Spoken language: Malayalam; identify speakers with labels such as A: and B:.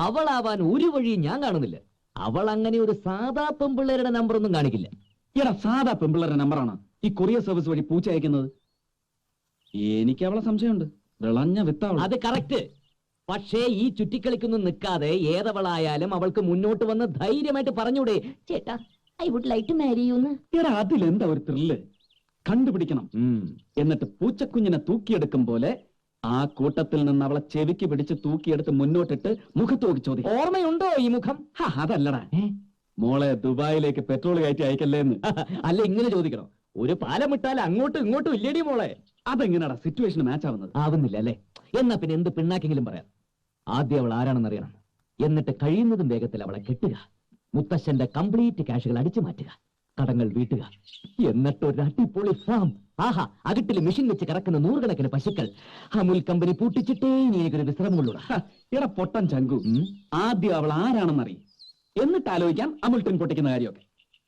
A: അവളാവാൻ ഒരു വഴിയും ഞാൻ കാണുന്നില്ല. അവൾ അങ്ങനെ ഒരു സാധാ പെമ്പിള്ളേരുടെ നമ്പർ ഒന്നും കാണിക്കില്ല.
B: എടാ, സാധാ പെമ്പിള്ളേരുടെ നമ്പറാണ് ഈ കൊറിയർ സർവീസ് വഴി പൂച്ച അയക്കുന്നത്. എനിക്ക് അവളെ സംശയമുണ്ട്. വിളഞ്ഞ വിത്താവൾ.
A: അത് കറക്റ്റ്. പക്ഷേ ഈ ചുറ്റിക്കളിക്കൊന്നും നിൽക്കാതെ ഏതവളായാലും അവൾക്ക് മുന്നോട്ട് വന്ന് ധൈര്യമായിട്ട് പറഞ്ഞൂടെ, ചേട്ടാ I would like to marry you എന്ന്.
B: എടാ, അതിലെന്താ ഒരു ത്രില്ല്? കണ്ടുപിടിക്കണം. എന്നിട്ട് പൂച്ചക്കുഞ്ഞിനെ തൂക്കിയെടുക്കും പോലെ ആ കൂട്ടത്തിൽ നിന്ന് അവളെ ചെവിക്ക് പിടിച്ച് തൂക്കിയെടുത്ത് മുന്നോട്ടിട്ട് മുഖത്ത് നോക്കി ചോദിക്കും,
A: ഓർമ്മയുണ്ടോ ഈ മുഖം?
B: അതല്ലടാ മോളെ, ദുബായിലേക്ക് പെട്രോൾ കയറ്റി അയക്കല്ലേ എന്ന്.
A: അല്ല, ഇങ്ങനെ ചോദിക്കണം. ഒരു പാലം വിട്ടാൽ അങ്ങോട്ടും ഇങ്ങോട്ടും ഇല്ലേടി മോളെ.
B: അതെങ്ങനെയാടാ സിറ്റുവേഷൻ മാച്ച് ആവുന്നത്?
A: ആവുന്നില്ല അല്ലേ? എന്നാ പിന്നെ എന്ത് പിണ്ണാക്കെങ്കിലും പറയാം. ആദ്യം അവൾ ആരാണെന്ന് അറിയണം. എന്നിട്ട് കഴിയുന്നതും വേഗത്തിൽ അവളെ കെട്ടുക. മുത്തശ്ശന്റെ കംപ്ലീറ്റ് ക്യാഷുകൾ അടിച്ചു മാറ്റുക, കടങ്ങൾ വീട്ടുക. എന്നിട്ട് ഒരു അടിപൊളി ഫാം. ആഹാ, അകട്ടിൽ മെഷീൻ വെച്ച് കറക്കുന്ന 100 കണക്കിന് പശുക്കൾ. അമുൽ കമ്പനി പൂട്ടിച്ചിട്ടേ ഇനി എനിക്കൊരു വിശ്രമമുള്ളൂടാ.
B: എടാ പൊട്ടൻ ചങ്കു, ആദ്യം അവൾ ആരാണെന്നറിയും, എന്നിട്ട് ആലോചിക്കാം അമുൽ ടിൻ പൊട്ടിക്കുന്ന കാര്യമൊക്കെ.